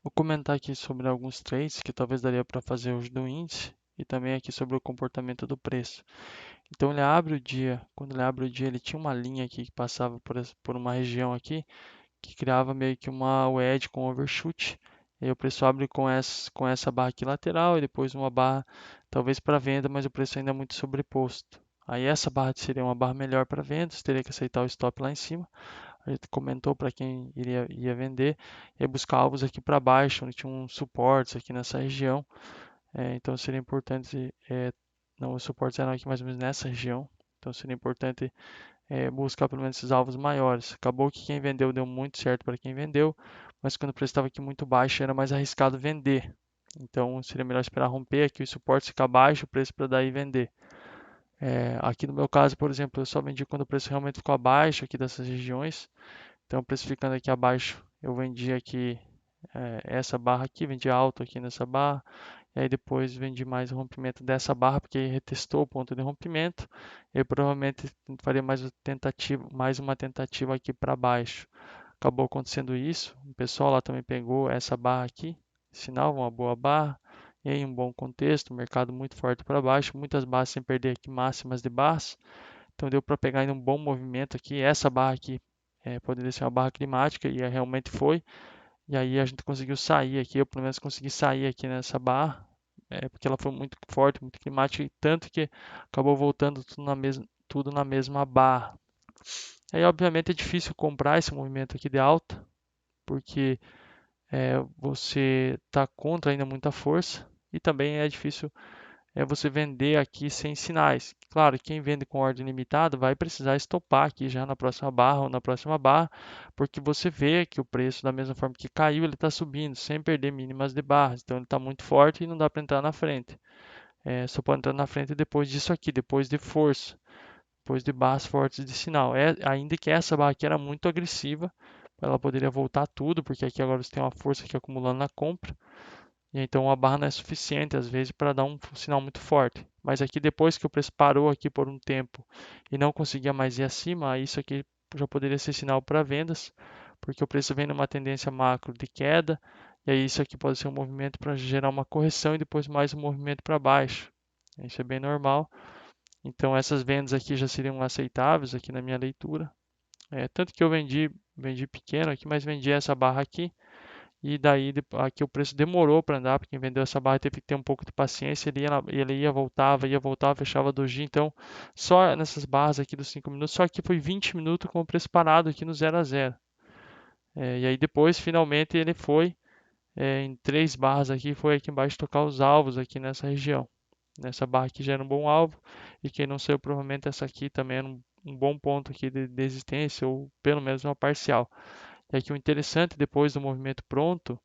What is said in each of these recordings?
Vou comentar aqui sobre alguns trades que talvez daria para fazer hoje do índice e também aqui sobre o comportamento do preço. Então ele abre o dia, quando ele abre o dia, ele tinha uma linha aqui que passava por uma região aqui que criava meio que uma wedge com overshoot. E aí o preço abre com essa barra aqui lateral e depois uma barra talvez para venda, mas o preço ainda é muito sobreposto. Aí essa barra seria uma barra melhor para venda, você teria que aceitar o stop lá em cima. A gente comentou para quem ia vender, ia buscar alvos aqui para baixo, onde tinha uns suportes aqui nessa região. Então seria importante, não, os suportes eram aqui mais ou menos nessa região, então seria importante buscar pelo menos esses alvos maiores. Acabou que quem vendeu deu muito certo para quem vendeu, mas quando o preço estava aqui muito baixo era mais arriscado vender. Então seria melhor esperar romper aqui o suporte, ficar baixo o preço para daí vender. Aqui no meu caso, por exemplo, eu só vendi quando o preço realmente ficou abaixo aqui dessas regiões. Então, precificando aqui abaixo, eu vendi aqui essa barra aqui, vendi alto aqui nessa barra, e aí depois vendi mais o rompimento dessa barra, porque aí retestou o ponto de rompimento, e eu provavelmente faria mais uma tentativa aqui para baixo. Acabou acontecendo isso, o pessoal lá também pegou essa barra aqui, sinal, uma boa barra, e aí um bom contexto, mercado muito forte para baixo, muitas barras sem perder aqui máximas de barras, então deu para pegar ainda um bom movimento aqui. Essa barra aqui poderia ser uma barra climática e realmente foi. E aí a gente conseguiu sair aqui, eu pelo menos consegui sair aqui nessa barra, porque ela foi muito forte, muito climática, e tanto que acabou voltando tudo na mesma barra. Aí obviamente é difícil comprar esse movimento aqui de alta, porque você está contra ainda muita força, e também é difícil você vender aqui sem sinais. Claro, quem vende com ordem limitada vai precisar estopar aqui já na próxima barra ou na próxima barra, porque você vê que o preço, da mesma forma que caiu, ele está subindo sem perder mínimas de barras. Então ele está muito forte e não dá para entrar na frente. Só pode entrar na frente depois disso aqui, depois de força, depois de barras fortes de sinal. Ainda que essa barra aqui era muito agressiva, ela poderia voltar tudo, porque aqui agora você tem uma força aqui acumulando na compra. E então a barra não é suficiente às vezes para dar um sinal muito forte. Mas aqui depois que o preço parou aqui por um tempo e não conseguia mais ir acima, isso aqui já poderia ser sinal para vendas, porque o preço vem numa tendência macro de queda, e aí isso aqui pode ser um movimento para gerar uma correção e depois mais um movimento para baixo. Isso é bem normal. Então essas vendas aqui já seriam aceitáveis aqui na minha leitura. Tanto que eu vendi pequeno aqui, mas vendi essa barra aqui e daí aqui o preço demorou para andar, porque quem vendeu essa barra teve que ter um pouco de paciência, ele ia, voltava, fechava doji. Então, só nessas barras aqui dos 5 minutos, só aqui foi 20 minutos com o preço parado aqui no 0 a 0. E aí depois, finalmente, ele foi em 3 barras aqui, foi aqui embaixo tocar os alvos aqui nessa região. Nessa barra aqui já era um bom alvo, e quem não saiu, provavelmente essa aqui também era um bom ponto aqui de existência, ou pelo menos uma parcial. E aqui o interessante, depois do movimento pronto,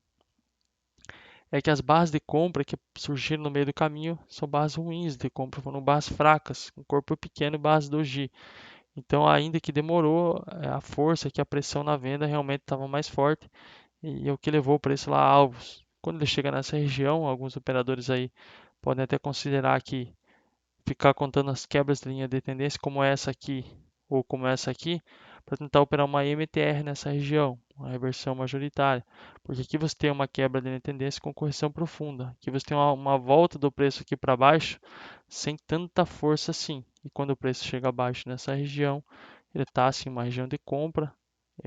é que as barras de compra que surgiram no meio do caminho são barras ruins de compra, foram barras fracas, com corpo pequeno e barras doji. Então, ainda que demorou, a força, que a pressão na venda realmente estava mais forte e é o que levou o preço lá a alvos. Quando ele chega nessa região, alguns operadores aí podem até considerar que ficar contando as quebras de linha de tendência como essa aqui ou como essa aqui, para tentar operar uma MTR nessa região, uma reversão majoritária. Porque aqui você tem uma quebra de linha de tendência com correção profunda. Aqui você tem uma volta do preço aqui para baixo sem tanta força assim. E quando o preço chega abaixo nessa região, ele está assim, uma região de compra,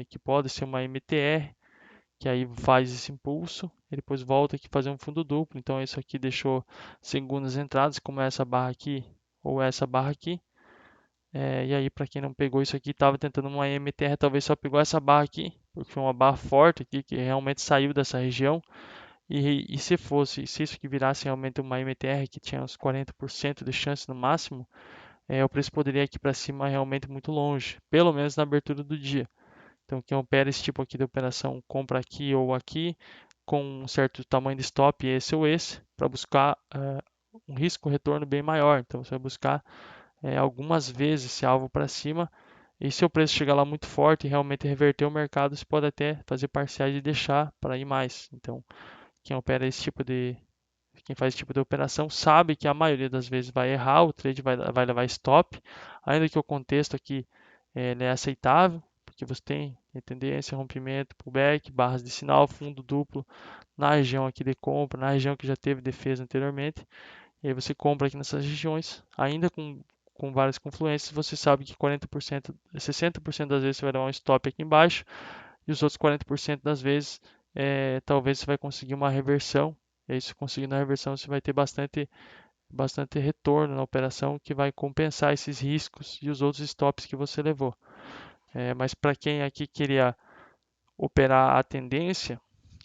que pode ser uma MTR, que aí faz esse impulso, e depois volta aqui fazer um fundo duplo. Então isso aqui deixou segundas entradas, como essa barra aqui ou essa barra aqui. E aí, para quem não pegou isso aqui, estava tentando uma MTR, talvez só pegou essa barra aqui, porque foi uma barra forte aqui que realmente saiu dessa região. E se isso que virasse realmente uma MTR que tinha uns 40% de chance no máximo, o preço poderia ir aqui para cima realmente muito longe, pelo menos na abertura do dia. Então, quem opera esse tipo aqui de operação, compra aqui ou aqui, com um certo tamanho de stop, esse ou esse, para buscar um risco-retorno bem maior. Então, você vai buscar algumas vezes esse alvo para cima, e se o preço chegar lá muito forte e realmente reverter o mercado, você pode até fazer parciais e deixar para ir mais. Então, quem opera quem faz esse tipo de operação sabe que a maioria das vezes vai errar, o trade vai levar stop, ainda que o contexto aqui ele é aceitável, porque você tem tendência, rompimento, pullback, barras de sinal, fundo duplo na região aqui de compra, na região que já teve defesa anteriormente, e aí você compra aqui nessas regiões, ainda com várias confluências, você sabe que 40%, 60% das vezes você vai dar um stop aqui embaixo, e os outros 40% das vezes, talvez você vai conseguir uma reversão, e aí se conseguir a reversão, você vai ter bastante retorno na operação que vai compensar esses riscos e os outros stops que você levou. Mas para quem aqui queria operar a tendência,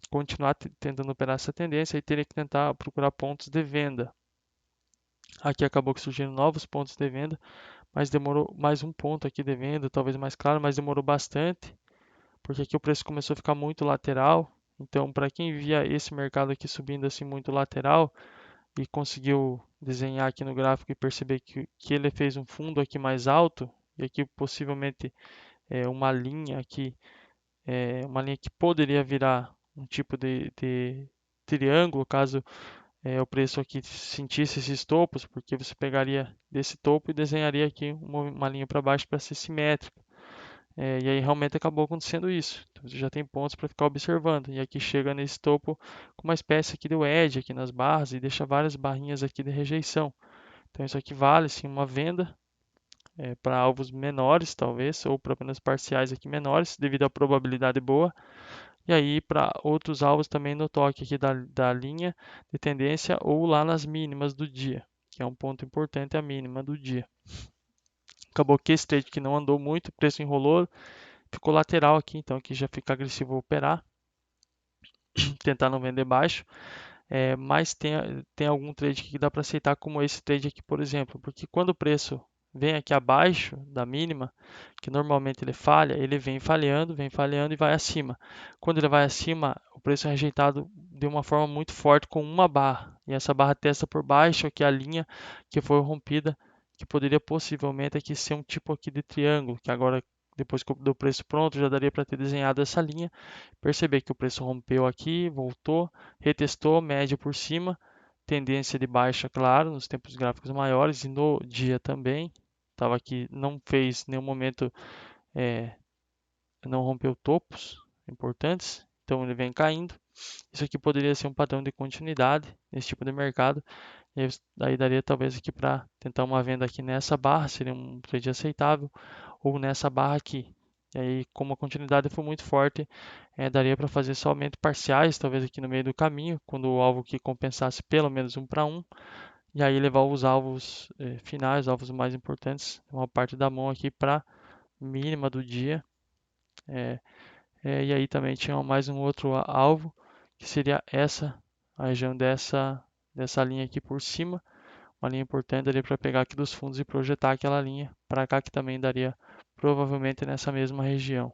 continuar tentando operar essa tendência, aí teria que tentar procurar pontos de venda. Aqui acabou que surgiram novos pontos de venda, mas demorou mais um ponto aqui de venda, talvez mais claro, mas demorou bastante, porque aqui o preço começou a ficar muito lateral. Então, para quem via esse mercado aqui subindo assim muito lateral e conseguiu desenhar aqui no gráfico e perceber que ele fez um fundo aqui mais alto, e aqui possivelmente uma linha aqui, uma linha que poderia virar um tipo de triângulo, caso o preço aqui sentisse esses topos, porque você pegaria desse topo e desenharia aqui uma linha para baixo para ser simétrica. E aí realmente acabou acontecendo isso. Então você já tem pontos para ficar observando. E aqui chega nesse topo com uma espécie aqui de wedge aqui nas barras e deixa várias barrinhas aqui de rejeição. Então isso aqui vale sim uma venda para alvos menores talvez, ou para apenas parciais aqui menores, devido à probabilidade boa. E aí para outros alvos também no toque aqui da linha de tendência ou lá nas mínimas do dia, que é um ponto importante, a mínima do dia. Acabou que esse trade que não andou muito, o preço enrolou, ficou lateral aqui, então aqui já fica agressivo operar, tentar não vender baixo. Mas tem algum trade que dá para aceitar, como esse trade aqui, por exemplo, porque quando o preço vem aqui abaixo da mínima, que normalmente ele vem falhando e vai acima. Quando ele vai acima, o preço é rejeitado de uma forma muito forte com uma barra, e essa barra testa por baixo aqui a linha que foi rompida, que poderia possivelmente aqui ser um tipo aqui de triângulo, que agora depois do preço pronto já daria para ter desenhado essa linha, perceber que o preço rompeu aqui, voltou, retestou, média por cima, tendência de baixa, claro, nos tempos gráficos maiores e no dia também. Estava aqui, não fez nenhum momento, é, não rompeu topos importantes, então ele vem caindo. Isso aqui poderia ser um padrão de continuidade nesse tipo de mercado. E aí daria talvez aqui para tentar uma venda aqui nessa barra, seria um trade aceitável, ou nessa barra aqui. E aí, como a continuidade foi muito forte, daria para fazer somente parciais, talvez aqui no meio do caminho, quando o alvo que compensasse pelo menos 1 para 1, e aí levar os alvos finais, alvos mais importantes, uma parte da mão aqui para mínima do dia. E aí também tinha mais um outro alvo, que seria a região dessa linha aqui por cima, uma linha importante daria para pegar aqui dos fundos e projetar aquela linha para cá, que também daria provavelmente nessa mesma região.